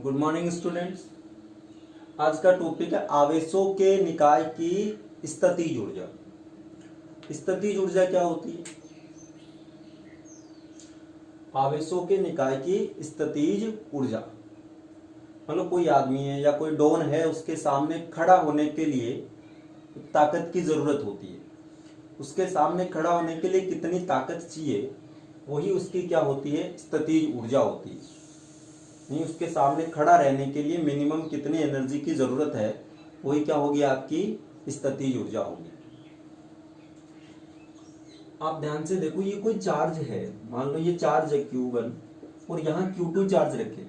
Good morning students. आज का topic है आवेशों के निकाय की स्थितिज ऊर्जा। स्थितिज ऊर्जा क्या होती है? आवेशों के निकाय की स्थितिज ऊर्जा मतलब कोई आदमी है या कोई डॉन है, उसके सामने खड़ा होने के लिए ताकत की जरूरत होती है। उसके सामने खड़ा होने के लिए कितनी ताकत चाहिए, वही उसकी क्या होती है? स्थितिज ऊर्जा होती है। नहीं, उसके सामने खड़ा रहने के लिए मिनिमम कितनी एनर्जी की जरूरत है, वही क्या होगी? आपकी स्थितिज ऊर्जा होगी। आप ध्यान से देखो, ये कोई चार्ज है, मान लो ये चार्ज है Q1 और यहाँ Q2 चार्ज रखे।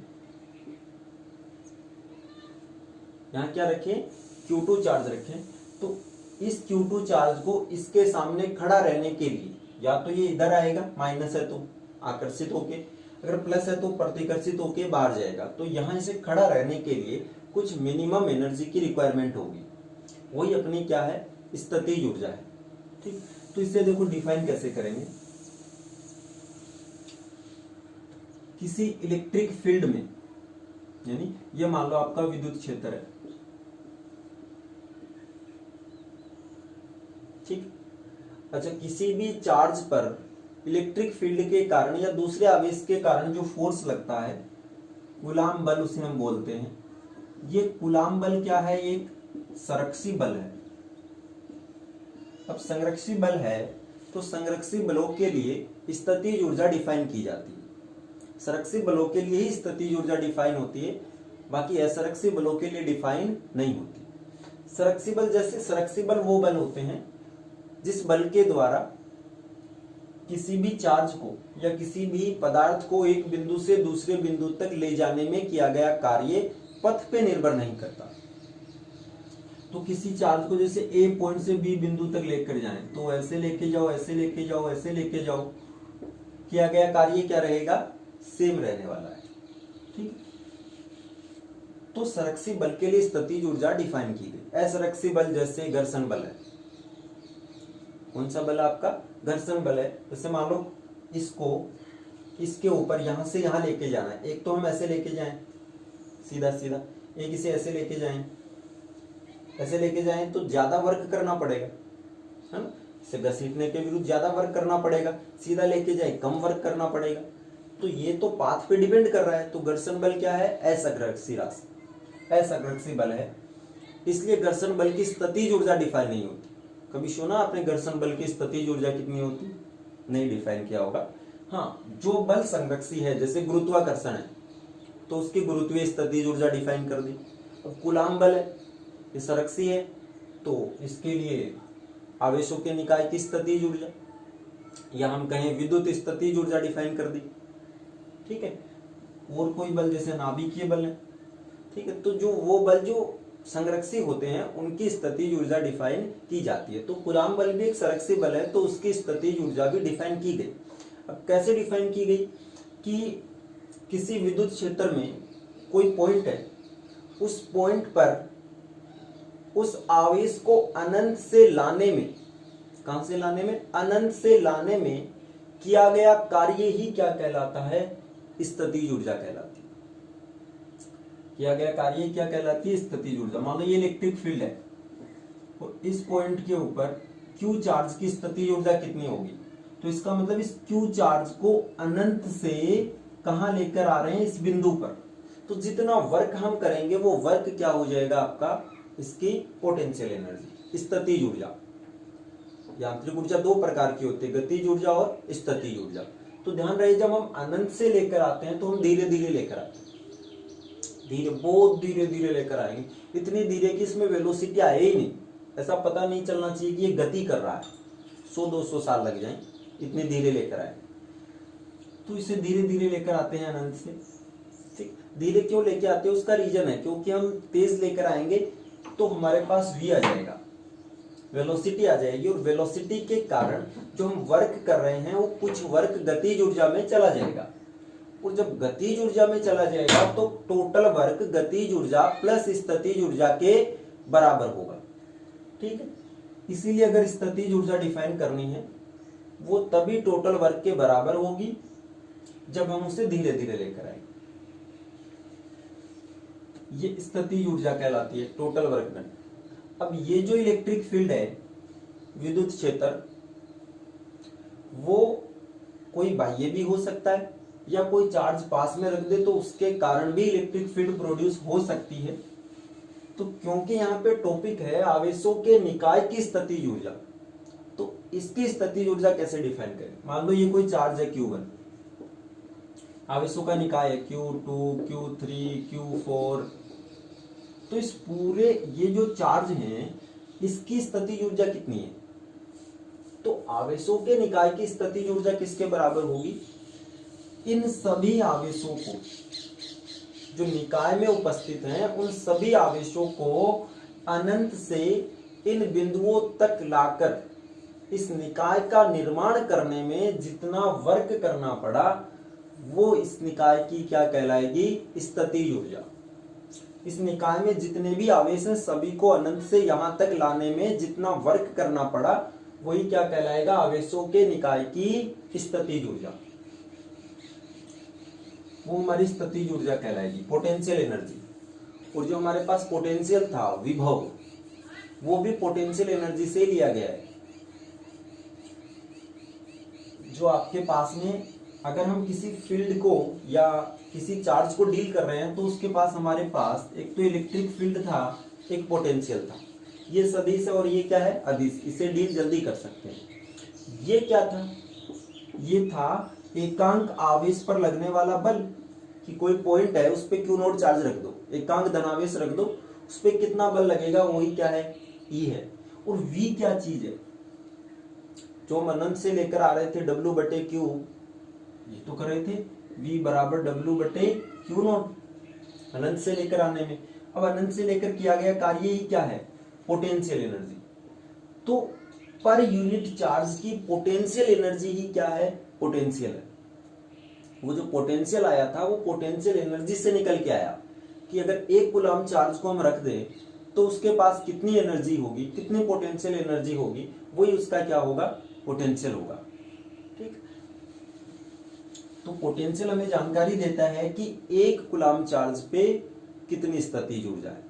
यहाँ क्या रखे? Q2 चार्ज रखे। तो इस Q2 चार्ज को इसके सामने खड़ा रहने के लिए या तो ये इधर आएगा, माइनस है तो आकर्षित होके, अगर प्लस है तो प्रतिकर्षित होके बाहर जाएगा। तो यहाँ इसे खड़ा रहने के लिए कुछ मिनिमम एनर्जी की रिक्वायरमेंट होगी, वही अपनी क्या है? स्थितिज ऊर्जा है। ठीक, तो इसे देखो डिफाइन कैसे करेंगे। किसी इलेक्ट्रिक फील्ड में, यानी ये मान लो आपका विद्युत क्षेत्र है, ठीक। अच्छा, किसी भी चार्ज पर इलेक्ट्रिक फील्ड के कारण या दूसरे आवेश के कारण जो फोर्स लगता है, कूलाम बल उसे हम बोलते हैं। ये कूलाम बल क्या है? एक संरक्षी बल है। अब संरक्षी बल है तो संरक्षी बलों के लिए स्थितिज ऊर्जा डिफाइन की जाती है। संरक्षी बलों के लिए ही स्थितिज ऊर्जा डिफाइन होती है, बाकी असंरक्षी बलों के लिए डिफाइन नहीं होती। संरक्षी बल, जैसे संरक्षी बल वो बल होते हैं जिस बल के द्वारा किसी भी चार्ज को या किसी भी पदार्थ को एक बिंदु से दूसरे बिंदु तक ले जाने में किया गया कार्य पथ पे निर्भर नहीं करता। तो किसी चार्ज को जैसे ए पॉइंट से बी बिंदु तक लेकर जाएं, तो ऐसे लेके जाओ, ऐसे लेके जाओ, ऐसे लेके जाओ, किया गया कार्य क्या रहेगा? सेम रहने वाला है। ठीक, तो संरक्षी बल के लिए स्थितिज ऊर्जा डिफाइन की गई। असंरक्षी बल जैसे घर्षण बल है। कौन सा बल? आपका घर्षण बल है। जैसे मान लो इसको इसके ऊपर यहां से यहां लेके जाना है। एक तो हम ऐसे लेके जाएं सीधा सीधा, एक इसे ऐसे लेके जाएं, ऐसे लेके जाएं तो ज्यादा वर्क करना पड़ेगा, है ना। इसे घसीटने के विरुद्ध ज्यादा वर्क करना पड़ेगा। सीधा लेके जाए, कम वर्क करना पड़ेगा। तो ये तो पाथ पे डिपेंड कर रहा है। तो घर्षण बल क्या है? असंरक्षी राशि, असंरक्षी बल है। इसलिए घर्षण बल की स्थितिज ऊर्जा डिफाइन नहीं होती। कभी सुना आपने घर्षण बल की स्थितिज ऊर्जा कितनी होती? नहीं डिफाइन किया होगा। हाँ, जो बल संरक्षी है, जैसे गुरुत्वाकर्षण है, तो उसकी गुरुत्वीय स्थितिज ऊर्जा डिफाइन कर दी। अब कूलाम बल है, ये संरक्षी है, तो इसके लिए आवेशों के निकाय की स्थितिज ऊर्जा, या हम कहें विद्युत स्थितिज ऊर्जा डिफाइन कर दी। ठीक है। और कोई बल जैसे नाभिकीय बल है, ठीक है, तो जो वो बल जो संरक्षी होते हैं उनकी स्थितिज ऊर्जा डिफाइन की जाती है। तो कूलाम बल भी एक संरक्षी बल है, तो उसकी स्थितिज ऊर्जा भी डिफाइन की गई। अब कैसे डिफाइन की गई? कि किसी विद्युत क्षेत्र में कोई पॉइंट है, उस पॉइंट पर उस आवेश को अनंत से लाने में, कहां से लाने में? अनंत से लाने में किया गया कार्य ही क्या कहलाता है? स्थितिज ऊर्जा कहलाती है। किया गया कार्य क्या कहलाती है? स्थितिज ऊर्जा। मान लो ये इलेक्ट्रिक फील्ड है और इस पॉइंट के ऊपर Q चार्ज की स्थितिज ऊर्जा कितनी होगी? तो इसका मतलब इस Q चार्ज को अनंत से कहां लेकर आ रहे हैं? इस बिंदु पर। तो जितना वर्क हम करेंगे वो वर्क क्या हो जाएगा आपका? इसकी पोटेंशियल एनर्जी, स्थितिज ऊर्जा। यांत्रिक ऊर्जा दो प्रकार की होती है, गतिज ऊर्जा और स्थितिज ऊर्जा। तो ध्यान रहे, जब हम अनंत से लेकर आते हैं तो हम धीरे धीरे लेकर आते हैं, धीरे, बहुत धीरे धीरे लेकर आएंगे। इतनी धीरे कि इसमें वेलोसिटी आए ही नहीं, ऐसा पता नहीं चलना चाहिए कि ये गति कर रहा है। 100-200 साल लग जाए, इतनी धीरे लेकर आए। तो इसे धीरे धीरे लेकर आते हैं अनंत से। ठीक, धीरे क्यों लेके आते हैं? उसका रीजन है, क्योंकि हम तेज लेकर आएंगे तो हमारे पास v आ जाएगा, वेलोसिटी आ जाएगी, और वेलोसिटी के कारण जो हम वर्क कर रहे हैं वो कुछ वर्क गतिज ऊर्जा में चला जाएगा। और जब गतिज ऊर्जा में चला जाएगा तो टोटल वर्क गतिज ऊर्जा प्लस स्थितिज ऊर्जा के बराबर होगा। ठीक है, इसीलिए अगर स्थितिज ऊर्जा डिफाइन करनी है वो तभी टोटल वर्क के बराबर होगी जब हम उसे धीरे धीरे लेकर आएंगे। ये स्थितिज ऊर्जा कहलाती है, टोटल वर्क डन। अब ये जो इलेक्ट्रिक फील्ड है, विद्युत क्षेत्र, वो कोई बाह्य भी हो सकता है या कोई चार्ज पास में रख दे तो उसके कारण भी इलेक्ट्रिक फील्ड प्रोड्यूस हो सकती है। तो क्योंकि यहाँ पे टॉपिक है आवेशों के निकाय की स्थितिज ऊर्जा, तो इसकी स्थितिज ऊर्जा कैसे डिफाइन करें। मान लो ये कोई चार्ज है Q1, आवेशों का निकाय है Q2, Q3, Q4। तो इस पूरे ये जो चार्ज हैं इसकी स्थितिज ऊर्जा कितनी है। तो आवेशों के निकाय की स्थितिज ऊर्जा किसके बराबर होगी, इन सभी आवेशों को जो निकाय में उपस्थित हैं उन सभी आवेशों को अनंत से इन बिंदुओं तक लाकर इस निकाय का निर्माण करने में जितना वर्क करना पड़ा वो इस निकाय की क्या कहलाएगी, स्थितिज ऊर्जा। इस निकाय में जितने भी आवेश हैं सभी को अनंत से यहां तक लाने में जितना वर्क करना पड़ा वही क्या कहलाएगा, आवेशों के निकाय की स्थितिज ऊर्जा। वो हमारी स्थितिज ऊर्जा कहलाएगी, पोटेंशियल एनर्जी। और जो हमारे पास पोटेंशियल था, विभव, वो भी पोटेंशियल एनर्जी से लिया गया है। जो आपके पास में अगर हम किसी फील्ड को या किसी चार्ज को डील कर रहे हैं तो उसके पास हमारे पास एक तो इलेक्ट्रिक फील्ड था, एक पोटेंशियल था। ये सदिश है और ये क्या है, अदिश। इसे डील जल्दी कर सकते हैं। ये क्या था, ये था एकांक आवेश पर लगने वाला बल। कि कोई पॉइंट है उस पे Q0 चार्ज रख दो, एकांक धनावेश रख दो, उस पे कितना बल लगेगा, वही क्या है, E है। और V क्या चीज है, जो हम अनंत से लेकर आ रहे थे W/Q, ये तो कर रहे थे V बराबर W/Q0 अनंत से लेकर आने में। अब अनंत से लेकर किया गया कार्य ही क्या है, पोटेंशियल एनर्जी। तो पर यूनिट चार्ज की पोटेंशियल एनर्जी ही क्या है, पोटेंशियल है। वो जो पोटेंशियल आया था वो पोटेंशियल एनर्जी से निकल के आया कि अगर 1 कूलम चार्ज को हम रख दें तो उसके पास कितनी एनर्जी होगी, कितनी पोटेंशियल एनर्जी होगी, वही उसका क्या होगा, पोटेंशियल होगा। ठीक, तो पोटेंशियल हमें जानकारी देता है कि 1 कूलम चार्ज पे कितनी स्थितिज ऊर्जा है।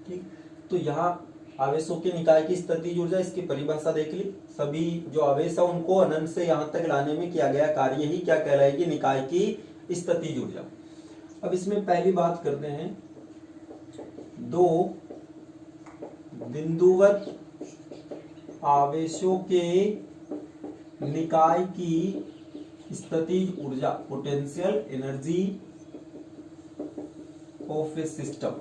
ठीक, तो यहाँ आवेशों के निकाय की स्थितिज ऊर्जा, इसकी परिभाषा देख ली। सभी जो आवेश है उनको अनंत से यहां तक लाने में किया गया कार्य ही क्या कहलाएगी, निकाय की स्थितिज ऊर्जा। अब इसमें पहली बात करते हैं, दो बिंदुवत आवेशों के निकाय की स्थितिज ऊर्जा, potential energy of A system.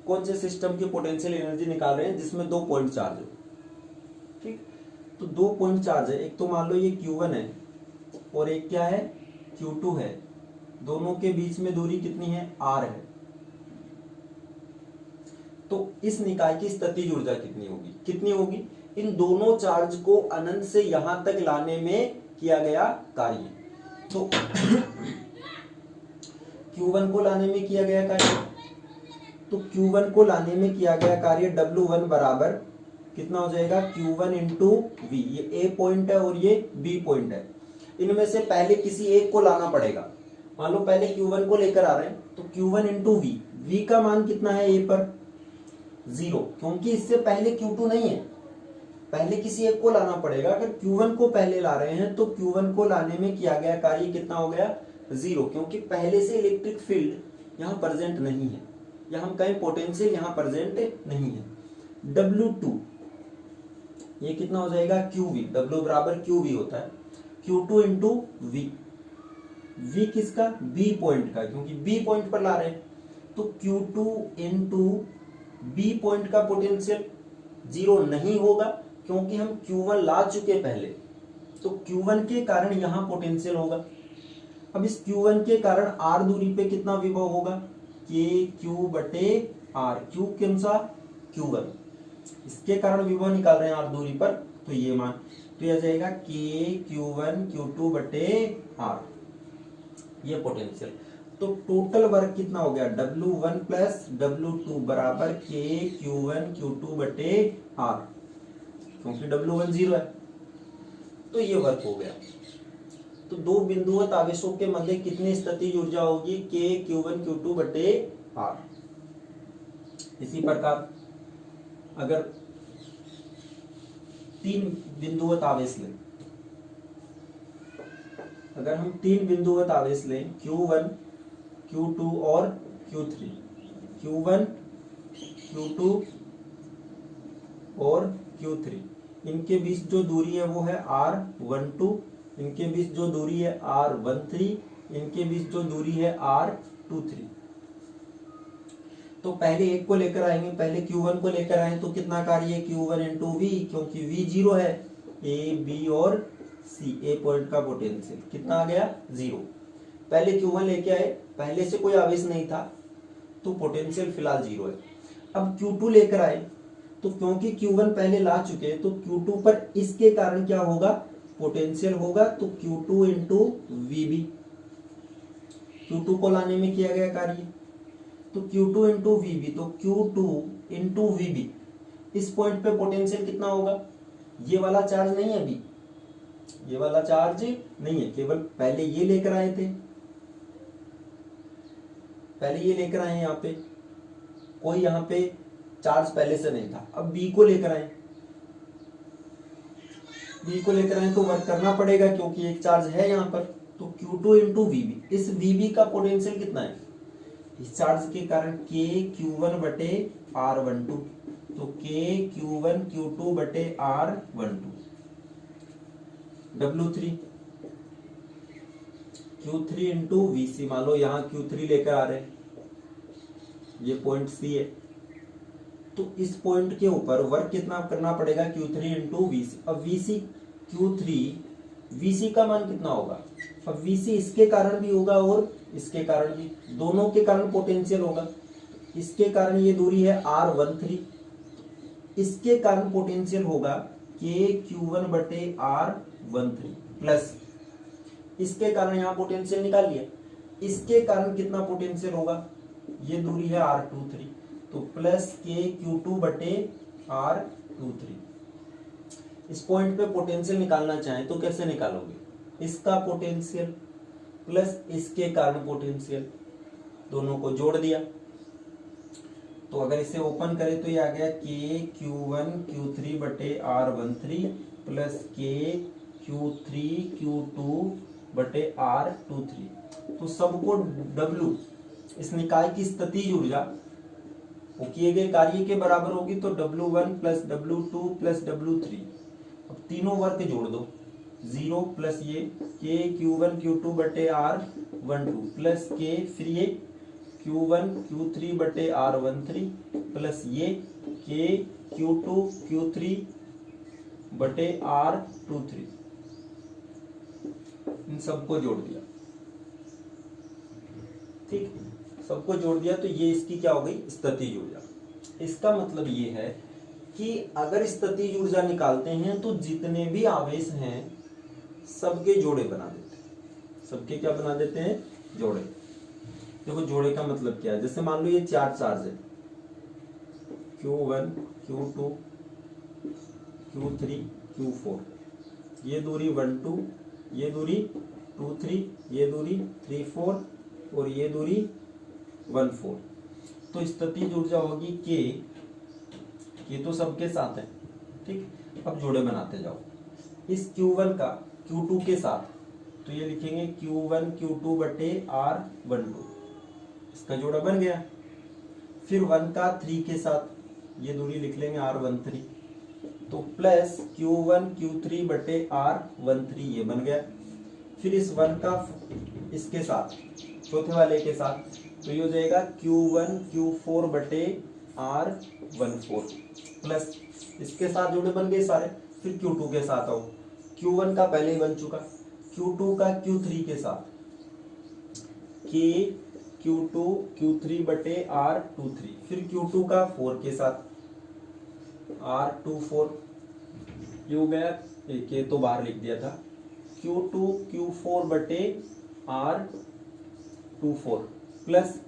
कौन से सिस्टम की पोटेंशियल एनर्जी निकाल रहे हैं, जिसमें 2 पॉइंट चार्ज हो। ठीक, तो 2 पॉइंट चार्ज है, एक तो मान लो ये Q1 है और एक क्या है, Q2 है। दोनों के बीच में दूरी कितनी है, R है। तो इस निकाय की स्थितिज ऊर्जा कितनी होगी, कितनी होगी, इन दोनों चार्ज को अनंत से यहां तक लाने में किया गया कार्य। तो Q1 को लाने में किया गया कार्य, तो Q1 को लाने में किया गया कार्य W1 बराबर कितना हो जाएगा, Q1 इंटू V। ये A पॉइंट है और ये B पॉइंट है। इनमें से पहले किसी एक को लाना पड़ेगा। मान लो पहले Q1 को लेकर आ रहे हैं तो Q1 इंटू V। V का मान कितना है A पर, 0, क्योंकि इससे पहले Q2 नहीं है। पहले किसी एक को लाना पड़ेगा। अगर Q1 को पहले ला रहे हैं तो Q1 को लाने में किया गया कार्य कितना हो गया, 0, क्योंकि पहले से इलेक्ट्रिक फील्ड यहाँ प्रेजेंट नहीं है, या हम कहें पोटेंशियल यहाँ प्रेजेंट नहीं है। W2 ये कितना हो जाएगा, QV। W बराबर QV होता है, Q2 इंटू V। V किसका, B पॉइंट का, क्योंकि B पॉइंट पर ला रहे हैं। तो Q2 इंटू B पॉइंट का पोटेंशियल 0 नहीं होगा, क्योंकि हम Q1 ला चुके पहले। तो Q1 के कारण यहाँ पोटेंशियल होगा। अब इस Q1 के कारण R दूरी पे कितना विभव होगा, KQ/R। Q कौन सा, Q1। इसके कारण विभव निकाल रहे हैं R दूरी पर, तो ये मान, तो यह जाएगा KQ1 Q2/R, ये पोटेंशियल। तो टोटल वर्क कितना हो गया, W1 प्लस W2 बराबर KQ1 Q2/R, क्योंकि W1 0 है, तो ये वर्क हो गया। तो दो बिंदुवत आवेशों के मध्य कितनी स्थितिज ऊर्जा होगी, के Q1 Q2 बटे R। इसी प्रकार अगर तीन बिंदुवत आवेश लें, अगर हम तीन बिंदुवत आवेश लें Q1 Q2 और Q3, Q1 Q2 और Q3, इनके बीच जो दूरी है वो है R12, इनके बीच जो दूरी है R13, इनके बीच जो दूरी है R23। तो पहले एक को लेकर आएंगे, पहले Q1 को लेकर आए तो कितना कार्य है, Q1 इंटू V, क्योंकि V 0 है, A B और C, A पॉइंट का पोटेंशियल कितना आ गया 0। पहले Q1 लेके आए, पहले से कोई आवेश नहीं था तो पोटेंशियल फिलहाल 0 है। अब Q2 लेकर आए तो क्योंकि Q1 पहले ला चुके तो Q2 पर इसके कारण क्या होगा, पोटेंशियल होगा, तो Q2 इंटू VB, Q2 को लाने में किया गया कार्य, तो Q2 इंटू VB, तो Q2 इंटू VB, इस पॉइंट पे पोटेंशियल कितना होगा, ये वाला चार्ज नहीं है अभी, ये वाला चार्ज नहीं है, केवल पहले ये लेकर आए थे, पहले ये लेकर आए, यहाँ पे कोई यहाँ पे चार्ज पहले से नहीं था। अब B को लेकर आए, B को लेकर आए तो वर्क करना पड़ेगा क्योंकि एक चार्ज है यहाँ पर, तो Q2 इंटू VB, इस VB का पोटेंशियल कितना है, इस चार्ज के कारण K Q1 बटे R12, तो K Q1 Q2 बटे R12। W3 Q3 into VC, मान लो यहाँ Q3 लेकर आ रहे हैं, ये पॉइंट C है, तो इस पॉइंट के ऊपर वर्क कितना करना पड़ेगा, Q3 इंटू VC। अब VC Q3 VC का मान कितना होगा, अब VC इसके कारण भी होगा और इसके कारण भी, दोनों के कारण पोटेंशियल होगा। इसके कारण ये दूरी है R13, इसके कारण पोटेंशियल होगा K Q1 बटे R13 प्लस, इसके कारण यहाँ पोटेंशियल निकाल लिया, इसके कारण कितना पोटेंशियल होगा, ये दूरी है R23, तो प्लस K Q2 बटे R23। इस पॉइंट पे पोटेंशियल निकालना चाहें तो कैसे निकालोगे, इसका पोटेंशियल प्लस इसके कारण पोटेंशियल, दोनों को जोड़ दिया, तो अगर इसे ओपन करें तो ये आ गया K Q1 Q3 बटे R13 plus K Q3 Q2 बटे R23। तो सबको W, इस निकाय की स्थितिज ऊर्जा वो किए गए कार्य के बराबर होगी, तो W1 plus W2 plus W3, अब तीनों वर्ग जोड़ दो, 0 प्लस ये K Q1 Q2 बटे R12 प्लस K, फिर ये Q1 Q3 बटे R13 प्लस ये K Q2 Q3 बटे R23, इन सबको जोड़ दिया, ठीक, सबको जोड़ दिया, तो ये इसकी क्या हो गई, स्थितिज ऊर्जा। इसका मतलब ये है कि अगर स्थितिज ऊर्जा निकालते हैं तो जितने भी आवेश हैं सबके जोड़े बना देते हैं, सबके क्या बना देते हैं, जोड़े। देखो जोड़े का मतलब क्या है, जैसे मान लो ये चार चार्ज है, Q1 Q2 Q3 Q4, ये दूरी 1 2, ये दूरी 2 3, ये दूरी 3 4 और ये दूरी 1 4, तो स्थितिज ऊर्जा होगी K, ये तो सबके साथ है, ठीक। अब जोड़े बनाते जाओ, इस Q1 का Q2 के साथ, तो ये लिखेंगे Q1 Q2 बटे R12, इसका जोड़ा बन गया। फिर 1 का 3 के साथ, ये दूरी लिख लेंगे R13, तो प्लस Q1 Q3 बटे R13, ये बन गया। फिर इस 1 का इसके साथ, चौथे वाले के साथ, तो ये हो जाएगा Q1 Q4 बटे R14 प्लस, इसके साथ जोड़े बन गए सारे। फिर Q2 के साथ आओ, Q1 का पहले ही बन चुका, Q2 का Q3 के साथ, K Q2 Q3 बटे R23, फिर Q2 का 4 के साथ R24, ये हो गया, ये तो बाहर लिख दिया था, Q2 Q4 बटे R24 प्लस,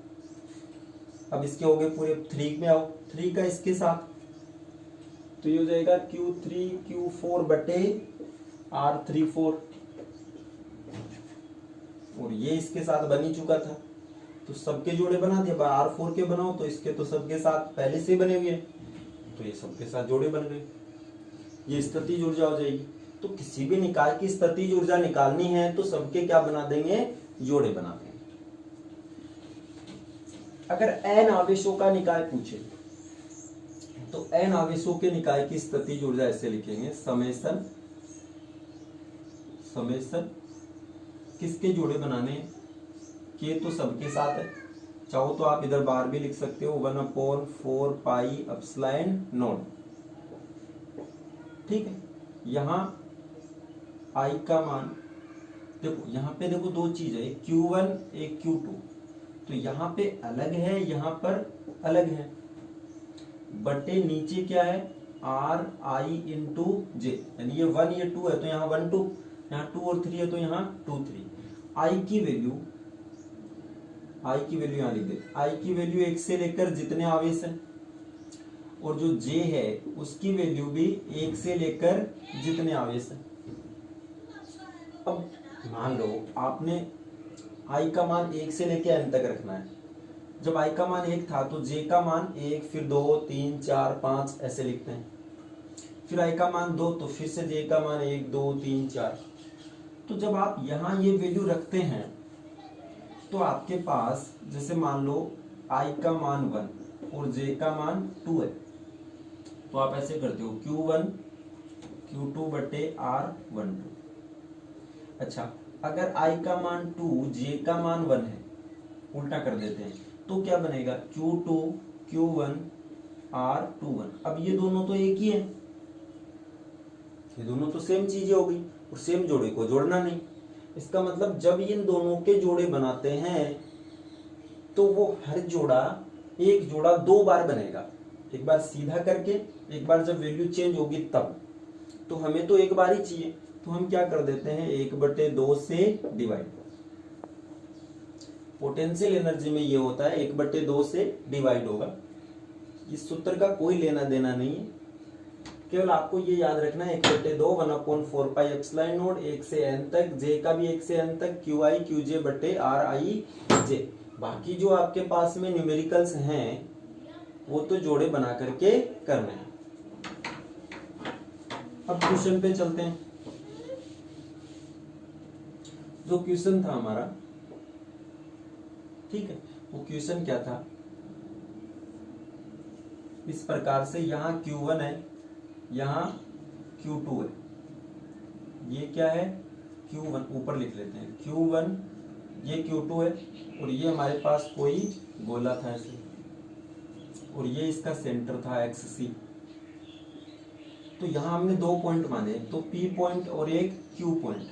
अब इसके हो गए पूरे, 3 में आओ, 3 का इसके साथ, तो ये हो जाएगा Q3 Q4 बटे R34, और ये इसके साथ बन ही चुका था, तो सबके जोड़े बना दिए। R4 के बनाओ तो इसके तो सबके साथ पहले से बने हुए हैं, तो ये सबके साथ जोड़े बन गए, ये स्थितिज ऊर्जा हो जाएगी। तो किसी भी निकाय की स्थितिज ऊर्जा निकालनी है तो सबके क्या बना देंगे, जोड़े बना देंगे। अगर n आवेशों का निकाय पूछे तो n आवेशों के निकाय की स्थितिज ऊर्जा ऐसे लिखेंगे, समेशन किसके जोड़े बनाने हैं, के तो सबके साथ है, चाहो तो आप इधर बाहर भी लिख सकते हो 1/4 पाई एप्सिलॉन नॉट। ठीक है, यहाँ I का मान देखो, यहाँ पे देखो दो चीज है, एक Q1 एक Q2, तो यहाँ पे अलग है, यहाँ पर अलग है, बटे नीचे क्या है RI इंटू जे, यानी ये 1 ये 2 है तो यहाँ 1 2, यहाँ 2 और 3 है तो यहाँ 2 3। I की वैल्यू यहाँ लिख दे, I की वैल्यू 1 से लेकर जितने आवेश है, और जो J है उसकी वैल्यू भी 1 से लेकर जितने आवेश है। अब मान लो आपने I का मान 1 से लेकर n तक रखना है, जब I का मान 1 था तो J का मान 1, फिर 2 3 4 5 ऐसे लिखते हैं, फिर I का मान 2 तो फिर से J का मान 1 2 3 4। तो जब आप यहाँ ये वैल्यू रखते हैं तो आपके पास जैसे मान लो I का मान 1 और J का मान 2 है, तो आप ऐसे करते हो Q1 Q2 बटे R12। अच्छा, अगर I का मान 2 J का मान 1 है, उल्टा कर देते हैं तो क्या बनेगा Q2 Q1 R21। अब ये दोनों तो एक ही है, ये दोनों तो सेम चीजें हो गई, और सेम जोड़े को जोड़ना नहीं। इसका मतलब जब इन दोनों के जोड़े बनाते हैं तो वो हर जोड़ा एक जोड़ा 2 बार बनेगा, एक बार सीधा करके, एक बार जब वैल्यू चेंज होगी तब। तो हमें तो एक बार ही चाहिए, तो हम क्या कर देते हैं 1/2 से डिवाइड। पोटेंशियल एनर्जी में ये होता है 1/2 से डिवाइड होगा। इस सूत्र का कोई लेना देना नहीं है, केवल आपको ये याद रखना है 1/2 1/4 पाई एप्सिलॉन नॉट 1 से n तक, J का भी 1 से n तक, QI QJ बटे RI J। बाकी जो आपके पास में न्यूमेरिकल्स हैं वो तो जोड़े बना करके करने हैं। अब क्वेश्चन पे चलते हैं। जो क्वेश्चन था हमारा, ठीक है, वो क्वेश्चन क्या था, इस प्रकार से यहाँ Q1 है, यहाँ Q2 है, ये क्या है Q1, ऊपर लिख लेते हैं Q1, ये Q2 है, और ये हमारे पास कोई गोला था ऐसे, और ये इसका सेंटर था XC। तो यहाँ हमने 2 पॉइंट माने, तो P पॉइंट और एक Q पॉइंट।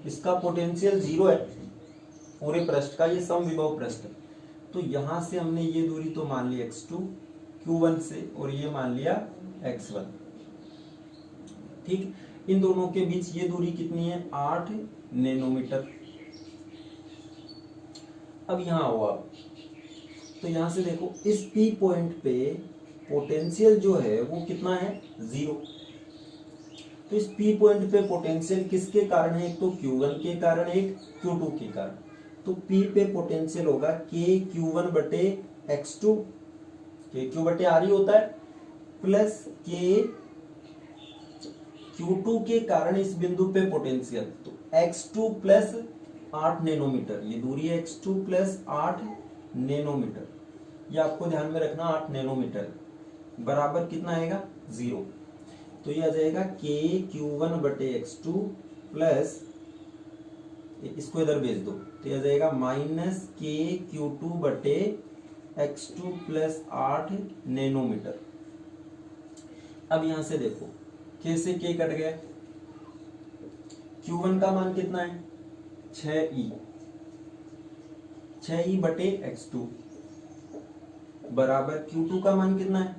इसका पोटेंशियल 0 है, पूरे पृष्ठ का ये समविभव पृष्ठ है, तो यहाँ से हमने ये दूरी तो मान ली x2 Q1 से, और ये मान लिया x1। ठीक, इन दोनों के बीच ये दूरी कितनी है 8 नैनोमीटर। अब यहाँ आओ आप, तो यहाँ से देखो इस P पॉइंट पे पोटेंशियल जो है वो कितना है 0। तो इस P पॉइंट पे पोटेंशियल किसके कारण है, एक तो Q1 के कारण, एक Q2 के कारण। तो P पे पोटेंशियल होगा K Q1 बटे x2, K Q बटे R ही होता है, प्लस K Q2 के कारण इस बिंदु पे पोटेंशियल, तो x2 प्लस 8 नैनोमीटर, ये दूरी है x2 प्लस 8 नैनोमीटर, ये आपको ध्यान में रखना 8 नैनोमीटर बराबर कितना आएगा 0। तो ये आ जाएगा K Q1 बटे x2 प्लस, इसको इधर भेज दो, तो ये आ जाएगा माइनस K Q2 बटे x2 प्लस 8 नैनोमीटर। अब यहां से देखो K से K कट गया, Q1 का मान कितना है 6E बटे x2 बराबर Q2 का मान कितना है,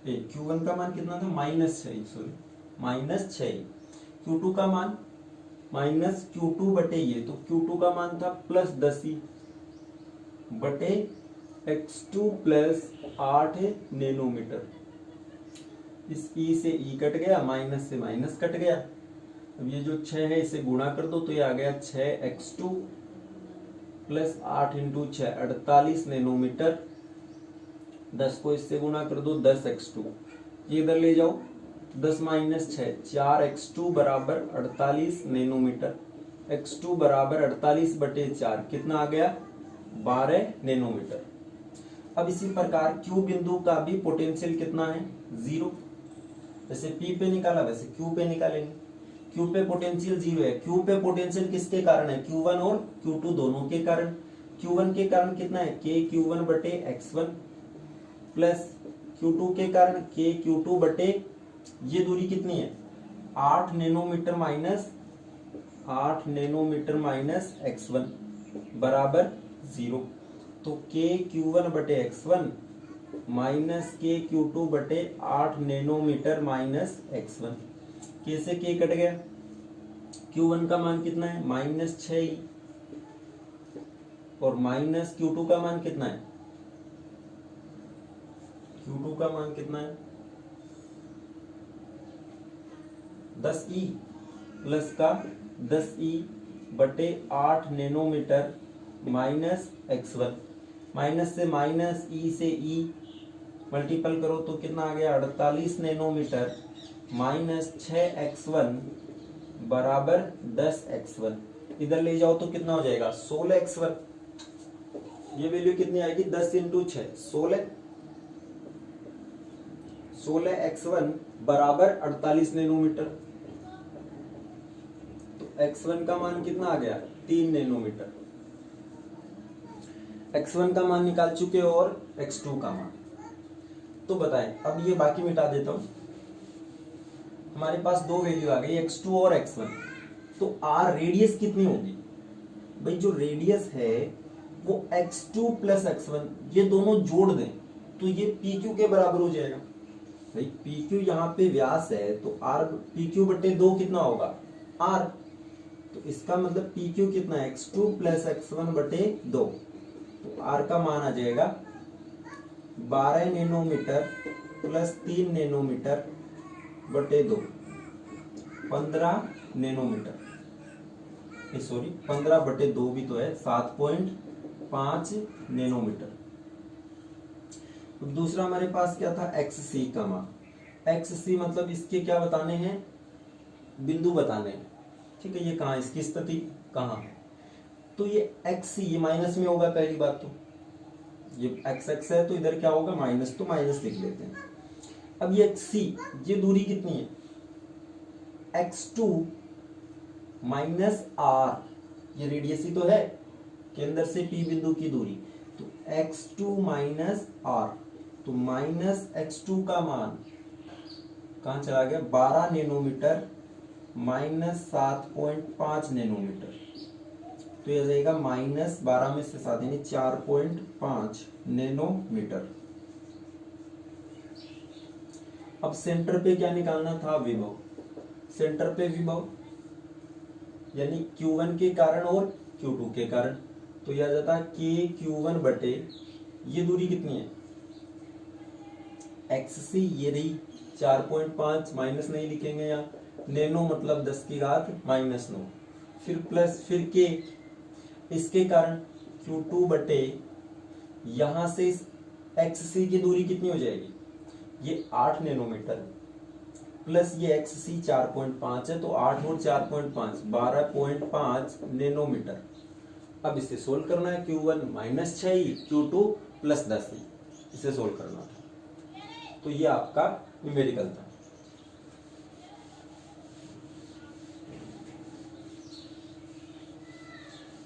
Q1 का मान कितना था -6E, सॉरी -6E। Q2 का मान माइनस Q2 बटे ये, तो Q2 का मान था +10E बटे x2 प्लस 8 नैनोमीटर। इस E से E कट गया, माइनस से माइनस कट गया, अब ये जो 6 है इसे गुणा कर दो तो ये आ गया 6x2 प्लस 8 इंटू 6 48 नैनोमीटर। 10 को इससे गुणा कर दो 10x2, ये इधर ले जाओ 10 माइनस 6 4x2 बराबर 48 नैनोमीटर। x2 बराबर 48 बटे 4 कितना आ गया 12 नैनोमीटर। अब इसी प्रकार Q बिंदु का भी पोटेंशियल कितना है 0। जैसे P पे निकाला वैसे Q पे निकालेंगे। Q पे पोटेंशियल 0 है। Q पे पोटेंशियल किसके कारण है Q1 और Q2 दोनों के कारण। Q1 के कारण कितना है K Q1 बटे x1 प्लस Q2 के कारण K Q2 बटे ये दूरी कितनी है 8 नैनोमीटर माइनस x1 बराबर 0। तो K Q1 बटे x1 माइनस K Q2 बटे 8 नैनोमीटर माइनस x1। K से K कट गया। Q1 का मान कितना है -6 और माइनस Q2 का मान कितना है Q2 का मान कितना है 10E प्लस का 10E बटे 8 नैनोमीटर माइनस x1। माइनस से माइनस E से E मल्टीपल करो तो कितना आ गया 48 नैनोमीटर माइनस 6x1 बराबर 10x1। इधर ले जाओ तो कितना हो जाएगा 16x1। ये वैल्यू कितनी आएगी 10 इंटू 6 16x1 बराबर 48 नैनोमीटर। तो x1 का मान कितना आ गया 3 नैनोमीटर। x1 का मान निकाल चुके और x2 का मान। तो बताएं, अब ये बाकी मिटा देता हूं। हमारे पास दो वैल्यू आ गई x2 और x1। तो r रेडियस कितनी होगी भाई, जो रेडियस है वो x2 प्लस x1 ये दोनों जोड़ दें तो ये PQ के बराबर हो जाएगा। भाई PQ यहाँ पे व्यास है तो r PQ बटे 2 कितना होगा r। तो इसका मतलब PQ कितना है x2 प्लस x1 बटे 2। तो r का मान आ जाएगा 12 नैनोमीटर प्लस 3 नैनोमीटर बटे 2 15 नैनोमीटर। सॉरी 15 बटे 2 भी तो है 7.5 नैनोमीटर। दूसरा हमारे पास क्या था XC का मान। XC मतलब इसके क्या बताने हैं बिंदु बताने हैं। ठीक है, ये कहाँ इसकी स्थिति कहाँ है। तो ये XC ये माइनस में होगा पहली बात। तो ये XX है तो इधर क्या होगा माइनस, तो माइनस लिख लेते हैं। अब ये XC ये दूरी कितनी है x2 माइनस r, ये रेडियस ही तो है केंद्र से P बिंदु की दूरी। तो x2 माइनस r, तो माइनस x2 का मान कहां चला गया 12 नैनोमीटर माइनस 7.5 नैनोमीटर। तो यह जाएगा माइनस 12 में से 7 यानी 4.5 नैनोमीटर। अब सेंटर पे क्या निकालना था विभव। सेंटर पे विभव यानी Q1 के कारण और Q2 के कारण। तो यह जाता है K Q1 बटे ये दूरी कितनी है XC ये रही 4.5, माइनस नहीं लिखेंगे यहाँ, नैनो मतलब 10 की घात माइनस 9, फिर प्लस फिर K इसके कारण Q2 बटे यहां से इस XC की दूरी कितनी हो जाएगी ये 8 नैनोमीटर प्लस ये XC 4.5 है तो 8 और 4.5 12.5 नैनोमीटर। अब इसे सोल्व करना है Q1 माइनस 6 Q2 प्लस 10 इसे सोल्व करना था। तो ये आपका न्यूमेरिकल था।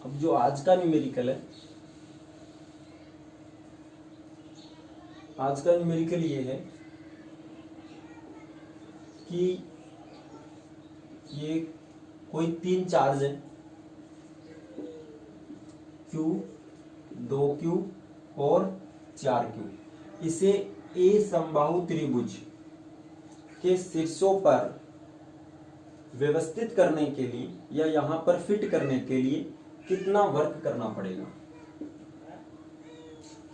अब जो आज का न्यूमेरिकल है, आज का न्यूमेरिकल ये है कि ये कोई 3 चार्ज है Q 2Q और 4Q। इसे A समबाहु त्रिभुज के शीर्षों पर व्यवस्थित करने के लिए या यहां पर फिट करने के लिए कितना वर्क करना पड़ेगा।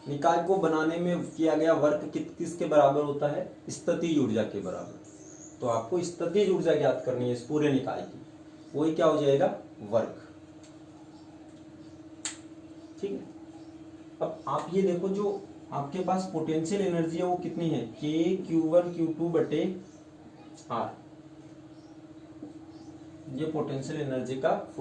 निकाय को बनाने में किया गया वर्क किसके बराबर होता है स्थितिज ऊर्जा के बराबर। तो आपको स्थितिज ऊर्जा ज्ञात करनी है इस पूरे निकाय की। वही क्या हो जाएगा, वर्क। ठीक है। अब आप ये देखो, जो आपके पास पोटेंशियल एनर्जी है वो कितनी है, KQ1Q2/R। ये पोटेंशियल एनर्जी का